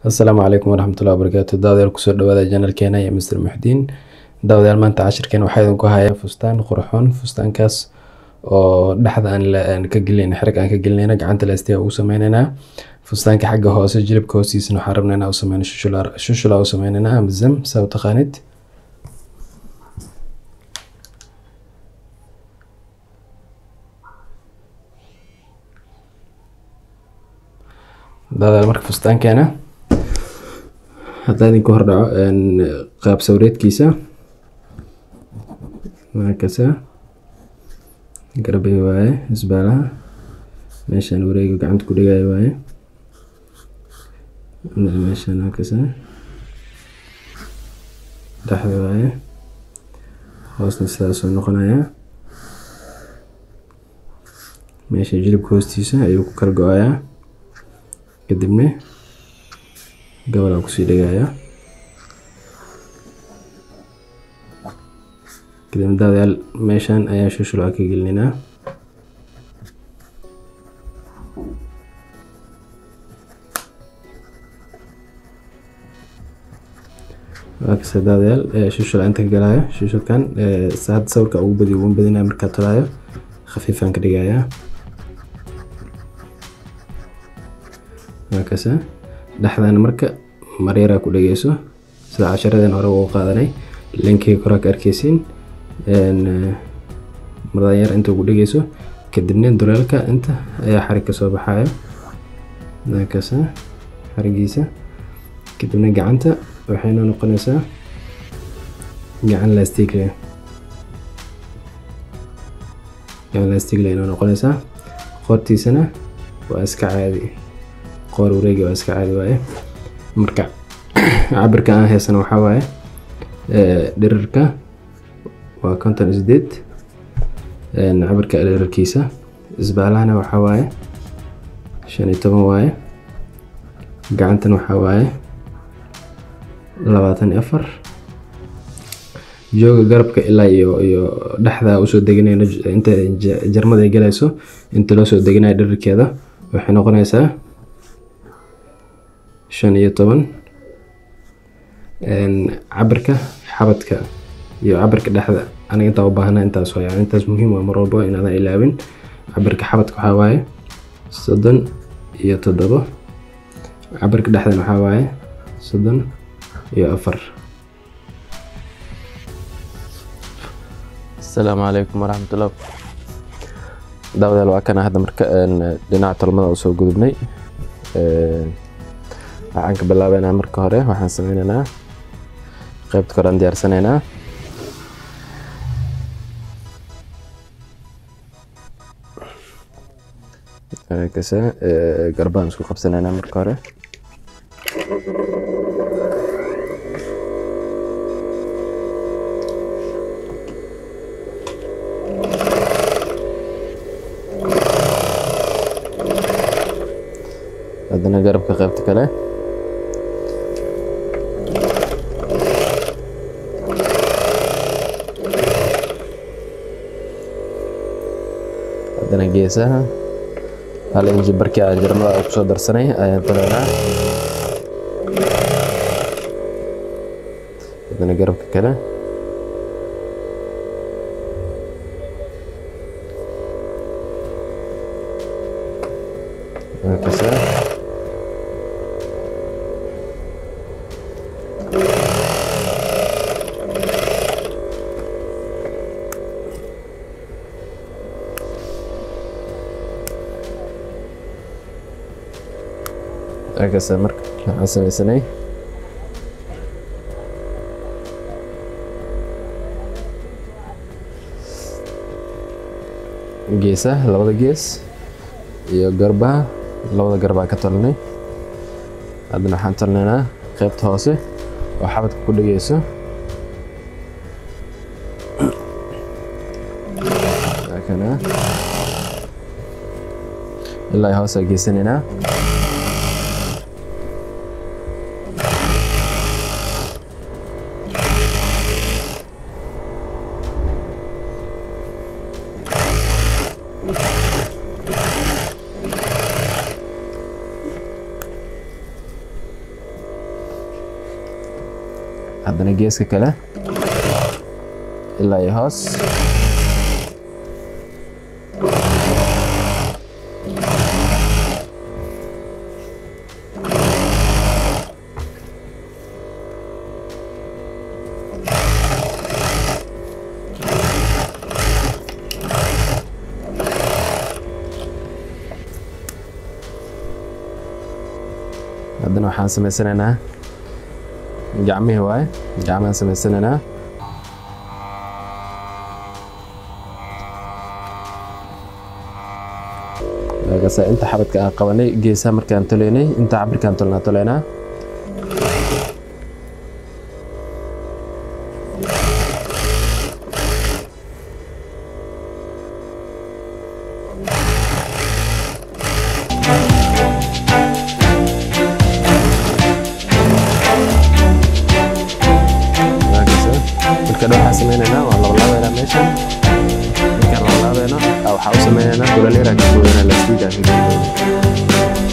السلام عليكم ورحمة الله وبركاته. داوديال kusoo dhawaada channelkeena iyo Mr. Muxdiin. Daawadayaal maanta cashirkeena waxaa idinku hayaa fustaan qurxoon. Fustaankaas oo dhaxda aan ka gelinayna xirka aan ka gelinayna gacanta la istiga ugu sameeynayna. Fustaanka xagga hoose jilibka hoostiisana waxaan rabnaa inaan u sameeyno shushula u sameeynayna ama zam saw taqaanid. Daawadayaal marka fustaankeena haddaan idinku hordhaco qaab sawreedkiisa markaasa garbay waaye isbaalaha meeshaan wareega gacanta ku dhigay waaye meeshaan halkaasa dhaxda waaye hoosna sidaas oo noqonaya meesha jilibka hoostiisa ayuu ku kala go'ayaa kadibna gabadha ku sii dhigaya kadib daawadayaal meeshaan ayaa shushul ka gelinaa waxa daawadayaal shushul inta ka galaya shushulkan saad sawirka ugu badinaa marka talaayo khafiifan ka dhigaya waxa dhaxdana marka mareera ku dhageyso sida casharadeen hore ugu qaadanay linkiga kor ka arkeysiin marada yar inta ugu dhageyso kadibna duleelka inta ayaa xarig ka soo baxayo naakasa xarigiisa kadibna gacanta waxay noqonaysaa gacan lastig leh noqonaysaa qortiisana waa iska caadi qoor wareegi waa iska caadi waaye marka cabirka aan heesana waxa waaye dhererka waa 58 cabirka dhererkiisa isbaalahana waxa waaye 15 waaye gacantana waxa waaye 24 jooga garabka ilaa iyo dhaxda u soo deganayna inta jarmada ay galayso inta loo soo deganayo dhererkeeda waxay noqonaysaa 15 cabirka xabadka iyo cabirka dhaxda aniga inta u baahnaa intaas waa intaas muhiim waa mar walba inaadan ilaawin cabirka xabadka waxa waaye 37 cabirka dhaxdana waxa waaye 34 السلام عليكم ورحمة الله. daawadayaal waa kana hadda marka dhinaca tolmada soo gudubnay waxaan ka bilaabaynaa marka hore waxaan sameynaynaa qaybta kore aan diyaarsanaynaa kasa garbaan isku qabsanaynaa marka hore haddana garabka qaybta kale haddana geesaha hal inji barkii aan jarmada ku soo darsanay ayaan talaynaa haddana garabka kale kasa agasa marka waxaan sameysanay geesaha labada gees iyo garbaha labada garba ka tolnay haddana waxaan tolnaynaa qaybta hoose oo xabadka ku dhageyso kana ilaa hoose geesanaynaa haddana geeska kale ilaa iyo hoos. haddana waxaan samaysanaynaa gacmihii waaye, gacmahaan samaysanaynaa. markaas inta xabadka aan qabanay geesaha markaan toleynay, inta cabirkaan toleynaa. waxaan sameynayna waa labalaabeynaa meeshan. markaan labalaabeeno waxaa u sameynaynaa dulaleera ka gooyana lastiiga ka gooyana.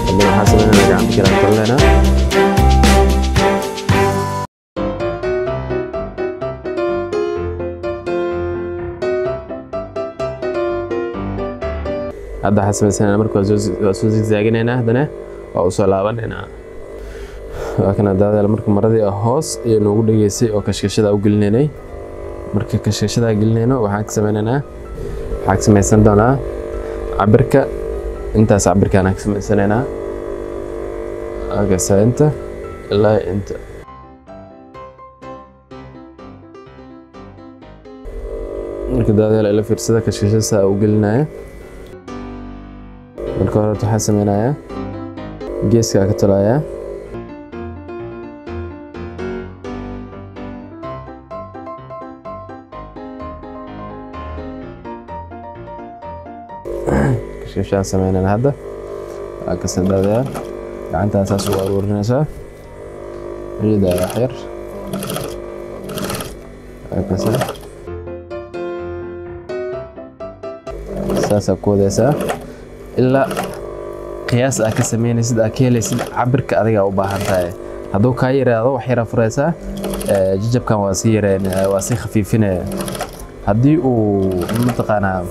haddana waxaan sameynayna gacanta kale aan tolleynaa. hadda waxaan samaysanaynaa marka waa soo zigzaaginaynaa, haddana waa u soo laabanaynaa. waa kana daawadayaal marka maradii hoos iyo noogu dhageysay oo kashkashada u gelinaynay. marka kashkashada gelinayno waxaan ka sameynaynaa, waxaan ka samaysan doonaa cabirka. intaas cabirkaan aan ka samaysanaynaa agasa inta ilaa inta. marka daawadayaal ila fiirsada kashkashada saa u gelinaya. marka hore waxaan sameynayaa geeska ka tolayaa. kashkashaan sameynayna hadda waa ka sadadayaa gacantaa saas ugu aruurinaysaa ciida wax yar kasa saasaa ku wadaysaa ilaa qiyaas aad ka sameynaysid aad ka helaysid cabirka adiga u baahan tahay. hadduu kaa yaraado wax yar furaysaa, jajabkan waa sii yareynaya, waa sii khafiifinaya. haddii uu mataqaanaa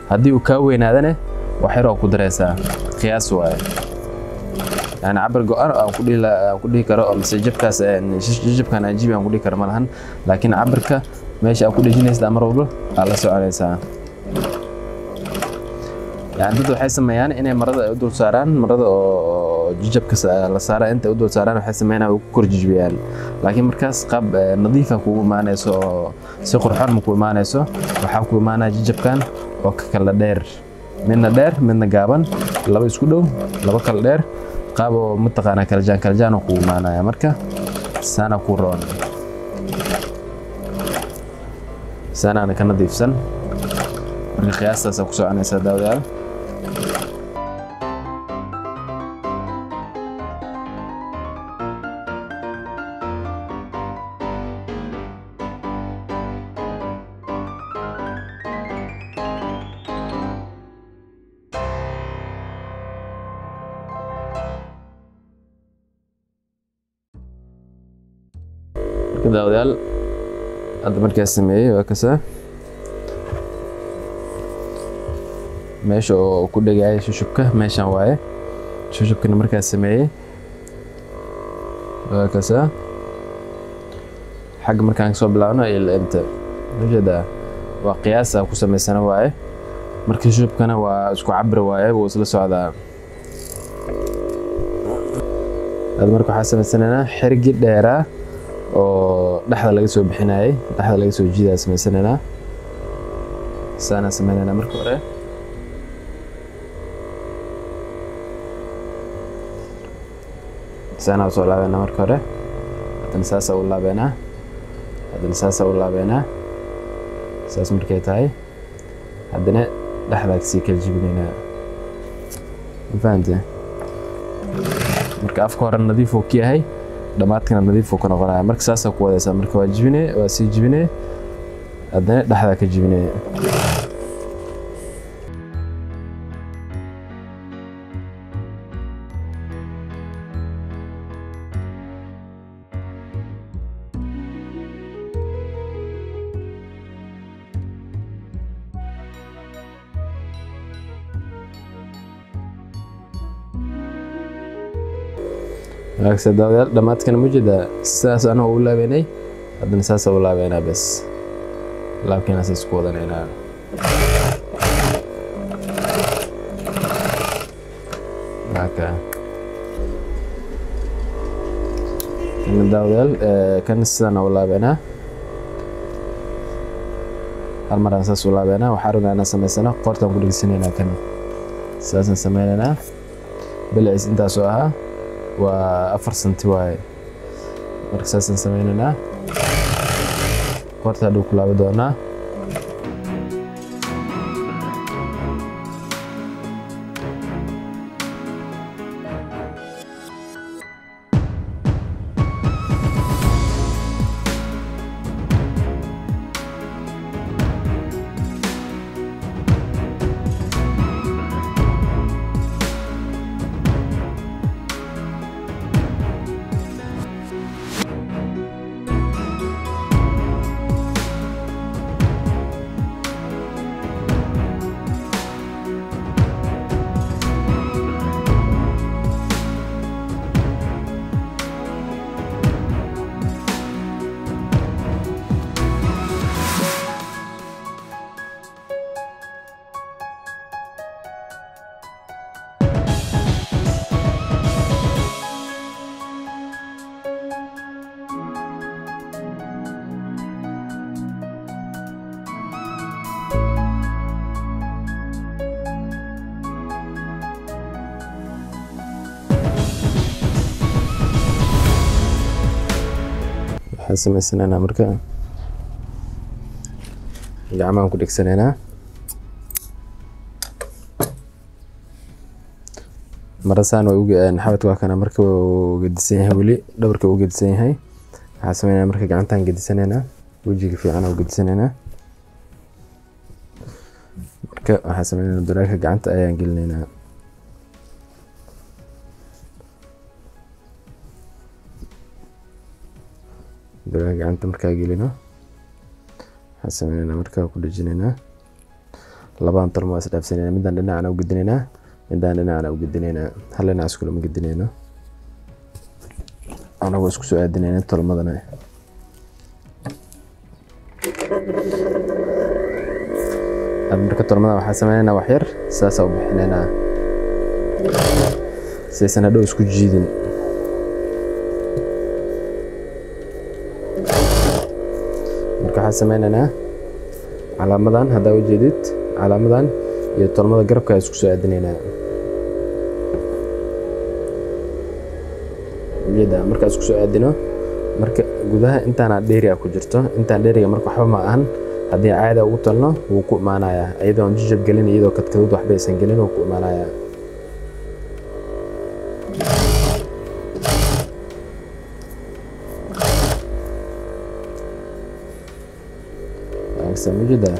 haddii uu kaa weynaadana wax yar oo ku daraysaa, qiyaas waaye. yani cabir go-an aan ku dhihi karo oo mise jajabkan ajibi aan ku dhihi karo ma lahan, laakiin cabirka meesha aad ku dhejinaysid mar walba aad la soconaysaa. يعني dad waxay sameeyaan inay marada u dul saaraan, marada oo jajabka la saara inta u dul saaraan waxay sameeyaan oo ku kor jijbiyaan. laakiin markaas qaab nadiif ah ku imaanayso oo si qurxoon ku imaanayso, waxa ku imaanaa jajabkan oo ka kala dheer, midna gaaban, laba isku dhow, laba kala dheer, qaab oo mataqaana kala jaan ku imaanaya. marka saana ku roon, saana ka nadiifsan. marka qiyaastaas ku soconaysa daawadayaal. daawadayaal hadda markaa sameeyay waa kasaa meesha oo ku dhagayay shushubka meeshan waaye. shushubkana markaa sameeyay waa kasaa xagga markaan soo bilaabno ilaa inta meeshada waa qiyaas aan ku samaysana waaye. marka shushubkana waa isku cabir waaye, wuu isla socdaa. hadda marka waxaan samaysanaynaa xirigi dheeraa oo dhaxda laga soo bixinayay, dhaxda laga soo jiidaa samaysanaynaa. saana samaynayna marka hore saana soo laabeena marka hore, haddana saasa u laabeena, haddana saasa u laabeena. saas markay tahay haddana dhaxda ka sii kala jibinaynaa. ma fahamtay? marka afka hore nadiif uu ka yahay, dhamaadkana nadiif uu ka noqonaya. marka saasa ku wadaysaa. marka waa jibine, waa sii jibine, haddana dhaxda ka jibine. هاكسا داوديال دمات كان موجودة ساس أنا أولى بيني هذا نساس أولى بينا بس لكن أساس كودا هنا هكا كان داوديال كان السنة أولى بينا هالمرة أساس أولى بينا وحارنا أنا سمينا قرطة كل سنين كان أساسا سمينا بالعز انت سواها وأفر سنتواي مركزاسا سمينا قرطة دوك لابدونا سمينا مركا gacmahan ku dhigsanayna marasaan way uga xabadka waa kana marka uu gedisan yahay wali dhabarka uu gedisan yahay waxa sameeynaa marka gacantan gedisanayna wajiga fiican oo gedisanayna marka waxa sameeynaa dulaalka gacanta ayaan gelinaynaa dulaalka gacanta marka gelino حسنا مركا كل جنينا لبان طرما سداف سنينا مدان دنا انا وقدنينا مدان دنا انا وقدنينا هل انا اسكو لما قدنينا انا واسكو سو ادنينا طرمدنا مركا طرمدا waxa sameeyna wax yar saasa u bixinayna seesana dhow isku jiidin marka sameynana calaamadan hada wajeedid calaamadan iyo tolmada garabka isku soo aadinayna jeeda marka isku soo aadino marka gudaha intaana dheeriga ku jirto intaan dheeriga marka waxba ma ahan hadii caada ugu talno wuu ku imaanaya iyadoo jijab galin iyadoo kadkadud waxba aysan galin wuu ku imaanaya سمجدا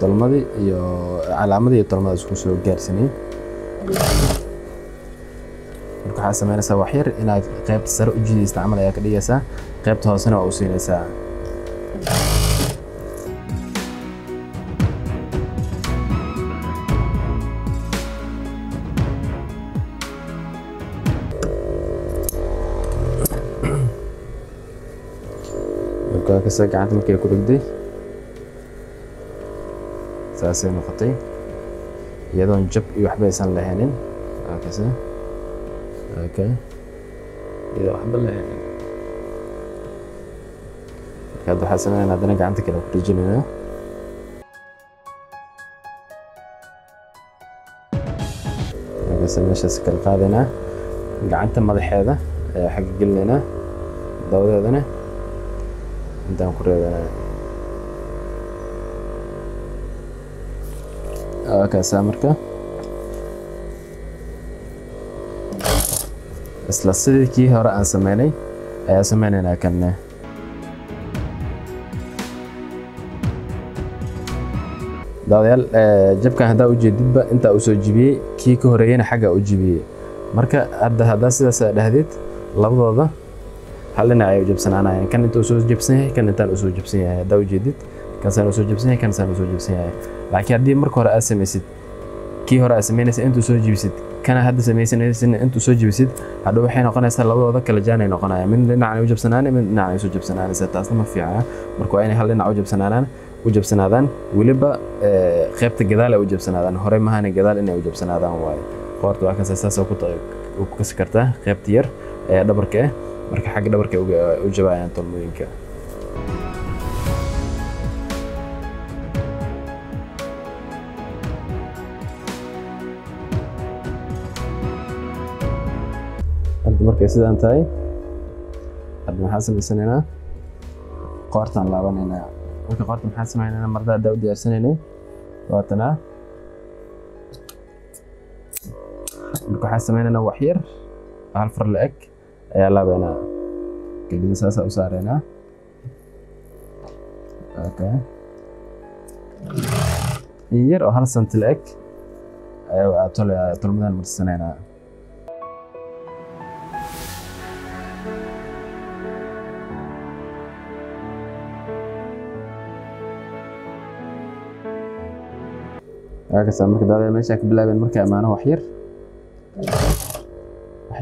طلمدي iyo calaamadii iyo tolmada isku soo gaarsanay marka waxa sameynaysaa wax yar inaad qaybta sare u jiidayso isticmaalaya ka dhigaysa qaybta hoosena oo u siinaysaa marka ka soo gacanta markay ku dhigday ساسين نقطي يدون جب يوحبه يسان لهنين هكذا اوكي يدون وحبه لهنين كادو حسنا انا هذا قعنتك لو كريجينينا هكذا ماشي سكر قادنا قعنت مضح هذا حق قلنا داود هذا انت نقول هذا كاسا مركا isla sidii hore aan sameynay ayaa sameynayna kanne daawayal jabkan hada u jeedidba inta uu soo jibiyay kii ka horeeyana xaga u jibiyay marka hada sidaas dhahdid labadooda halina ay jabsanaanayaan kan inta uu soo jabsan yahay kan inta uu soo jabsan yahay hada u jeedid kan san uu soo jabsan yahay kan san uu soo jabsan yahay laakiin hadii marka hore aad samaysid kii hore aad samaynaysa intuu soo jibisid kana hadda samaysanaysa intuu soo jibisid hadhow waxay noqonaysaa labadooda kala jaan ay noqonayaan mid dhinacna u jabsanaan mid dhinacna u soo jabsanaan taasna ma fiicna marka waa inay hal dhinac u jabsanaadaan weliba qaybta gadaal ay u jabsanaadaan hore mahana gadaal inay u jabsanaadaan waaye qoorta waa kaas saas ku kasi kartaa qaybta yar ee dhabarka marka xagga dhabarka u jabayaan tolmooyinka markay sidaan tahay hadda maxaa samaysanayna qoortaan laabanayna marka qoorta maxaa samaynayna marda hadda u diyaarsanaynay waatana marka waxaa samaynayna wax yar hal far la eg ayaa laabaynaa kadib saasaa u saaraynaa in yar oo 1 senti la eg ayaa tolmadan marsanaynaa marka daawada meesha ka bilaabeen marka amaano wax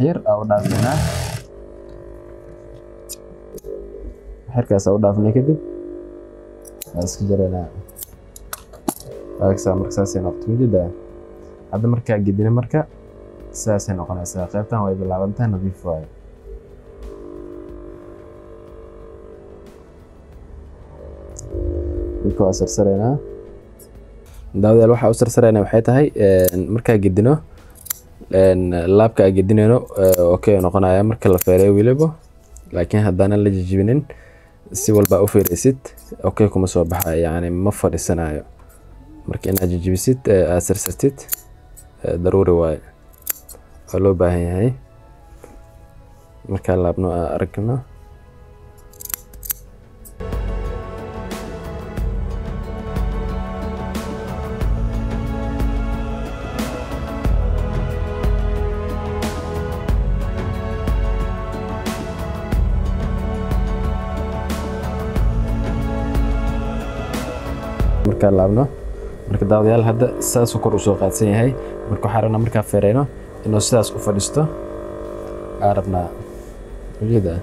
yar oo dhaafnaa xirkaas oo dhaafnay kadib iska jarayna marka saasay noqotay jida hadda marka gidina marka saasay noqonaysaa qaybtan way bilaabantaa nadiif waaye waa sarsareynaa daawadayaal waxaa u sarsareynaa waxay tahay markaa gedino laabka aan gedinayno okay noqonaya marka la feereeyo weliba laakiin haddaanan la jijibinin si walba u feereysid okay kuma soo baxa yani ma fadhisanayo marka inaad jijibisid aad sarsartid daruuri waaye waa loo baahan yahay markaa laabno aan aragno marka laabno marka daawadayaal hadda saas kor u soo qaadsan yahay marka waxaan rabnaa markaa feereyno inuu sidaas u fadhisto aan rabnaa ujeeda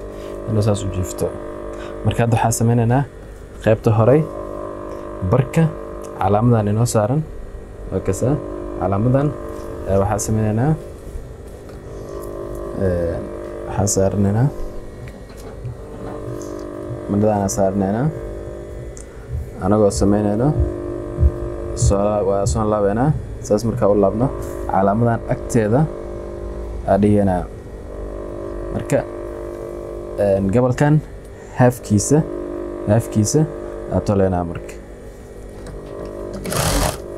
inuu saas u jiifto marka hadda waxaan sameynaynaa qaybta hore barka calaamadan inoo saaran waa kasa calaamadan waxaan sameynaynaa waxaan saarnaynaa madadaan saarnaynaa anagoo sameynayno soo laabeynaa saas markaa u laabno calaamadan agteeda adhiganaa marka gobolkan haafkiisa aad toleynaa marka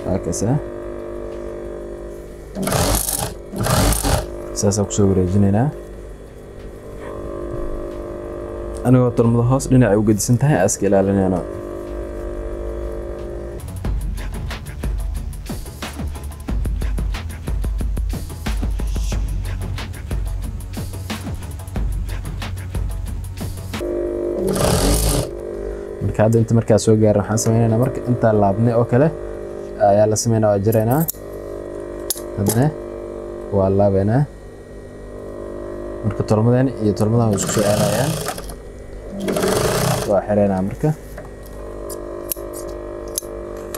waakasa saasaan kusoo wareejinaynaa anigoo tolmada hoos dhinacay u gedisan tahay aaska ilaalinayno marka hadda inta markaa soo gaarin waxaan sameynaynaa marka intaa laabnay oo kale ayaa la sameynaa waa jiraynaa hadna waa laabeynaa marka tolmadan iyo tolmadan isku soo aadayaan waa xireynaa marka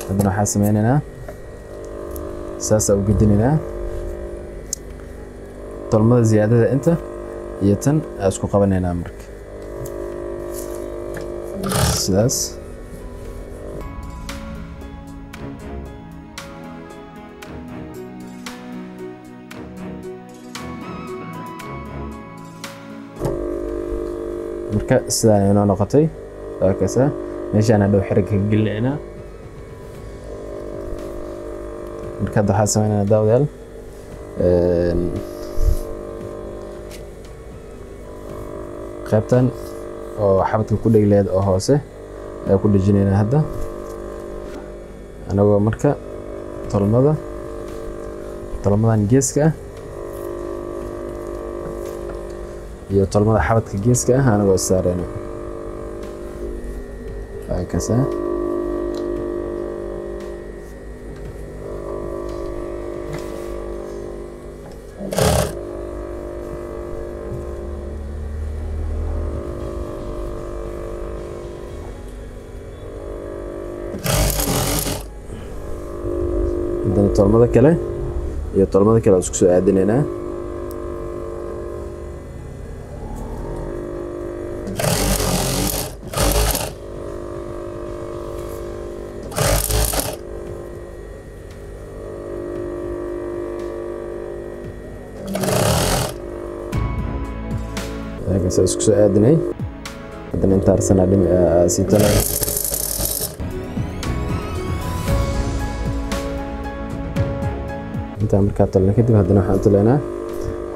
hadna waxaan sameynaynaa saasa u gedinaynaa tolmada ziyaadada inta iyo tan isku qabanaynaa marka sidaas marka sidaan inoo noqotay waa kasa meeshaan hadhow xirag ka gelinaynaa marka hadda waxaan sameynaynaa daawadayaal qaybtan oo xabadka ku dhegleed oo hoose ay ku dhijinayna hadda anagoo marka tolmadan geeska iyo tolmada xabadka geeska anagoo saarayna kasa haddana tolmada kale iyo tolmada kale isku soo aadinaynaa. isku soo aadinay haddana inta arsana sii talay inta markaa talna kadib haddana waxaan talaynaa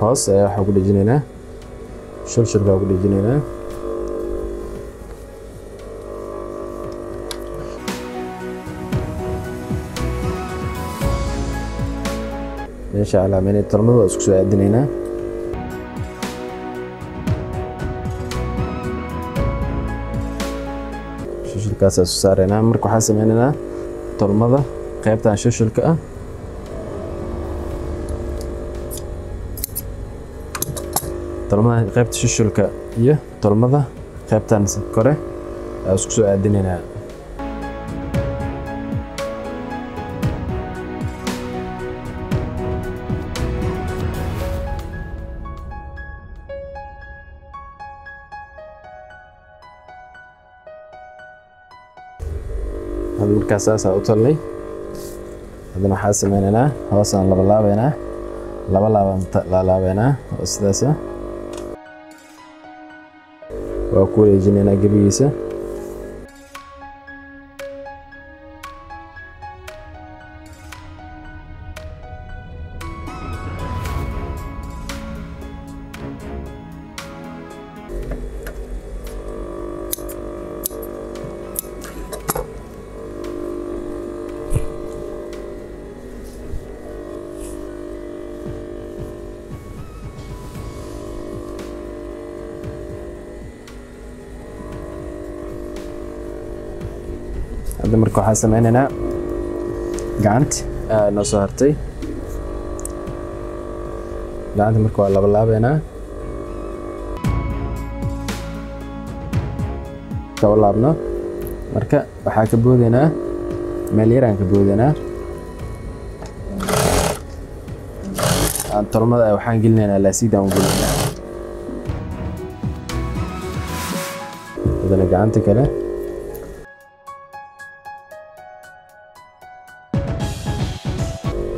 hoos ayaa waxaa ku dhejinaynaa shulshulka ku dhejinaynaa. meesha calaameynay talmada waa isku soo aadinaynaa. shulshulkaas soo saaraynaa. marka waxaan sameynaynaa tolmada qaybtan shulshulka ah tolmada qaybta shulshulka iyo tolmada qaybtan kore aan isku soo aadinaynaa. markaas saas u tolnay haddana waxaan sameynaynaa hoosaan laba laabeynaa laba laabeynaa oo sidaas waa ku wareejinaynaa gebigiisa. hadda marka waxaan sameynaynaa gacanta noo soo hartay. gacanta marka waa laba laabeynaa kaba laabno marka waxaan ka boodaynaa meel yaraan ka boodaynaa. tolmada waxaan gelinaynaa laasiidaan u gelinaynaa. haddana gacanta kale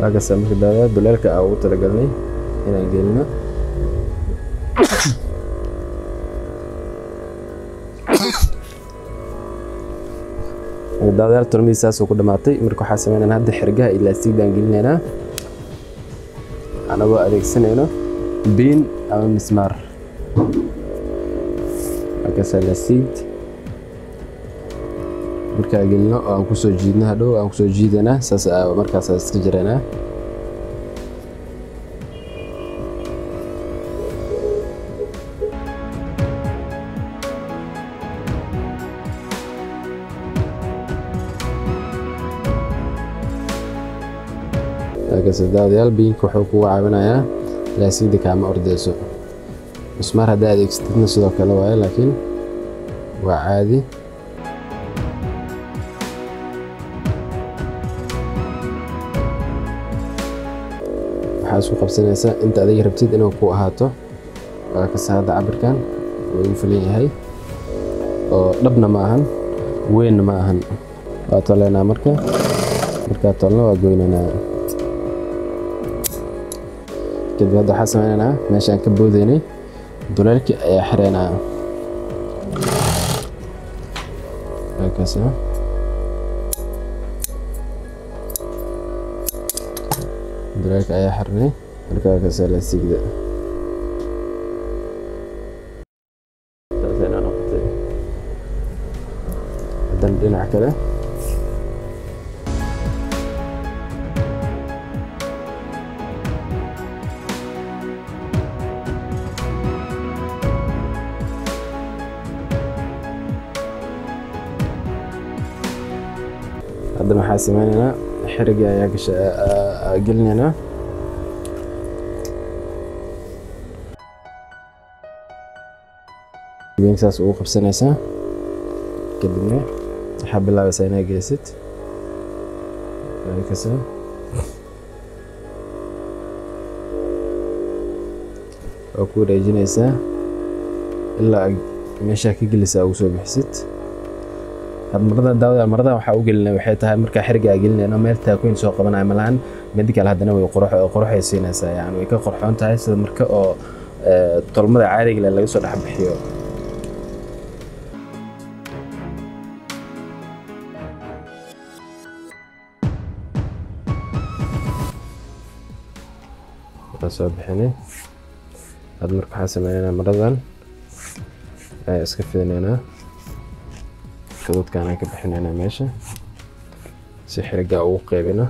agasa marka daawada duleelka aan ugu talagalnay inaan gelino. daawadayaal tolmadiisa saas ku dhamaatay. marka waxaan sameynaynaa hadda xirgaha iyo laasiidaan gelinaynaa anagoo adeegsanayno biin ama mismaar. agasa laasiid markaa gelino oo aan kusoo jiidno hadhow aan kusoo jiidanaa saas markaas iska jiraynaa. daawadayaal biinka wuxuu kugu caawinayaa laasiida kaama ordeyso. mismaar haddaa adeegsatidna sidoo kale waaye laakiin waa caadi. waxaa isku qabsanaysaa inta adiga rabtid inuu ku ahaato. waa kasta hadda cabirkan wuu igu filan yahay oo dhabna ma ahan weynna ma ahan. waa toleynaa markaa tolna waa goynaynaa. kadib hadda waxaan sameynaynaa meeshaan ka boodaynay duleelkii ayaa xireynaa. halkaas duleelka ayaa xirnay markaas la sigda. taasina noqotay. haddana dhinaca kale haddana waxaan sameynaynaa xirigii ayaa gelinaynaa. saas ugu qabsanaysaa kadibna waxaa bilaabaysaa inaa geysid. oo ku wareejinaysaa ilaa meesha ka gelisa ugu soo bixisid. had maradan daawada maradan waxa u gelinay waxay tahay marka xiriga gelinayna meel taakuin soo qabanay malahan mid kale haddana way quruxay siinaysaa yani way ka qurxoon tahay sida marka oo tolmada caadiga laga soo dhex bixiyo. soo bixinay had marka waxa sameeynaa maradan ay iska fiineena kadadkan ka bixinayna meesha si xiriga ugu qaybina.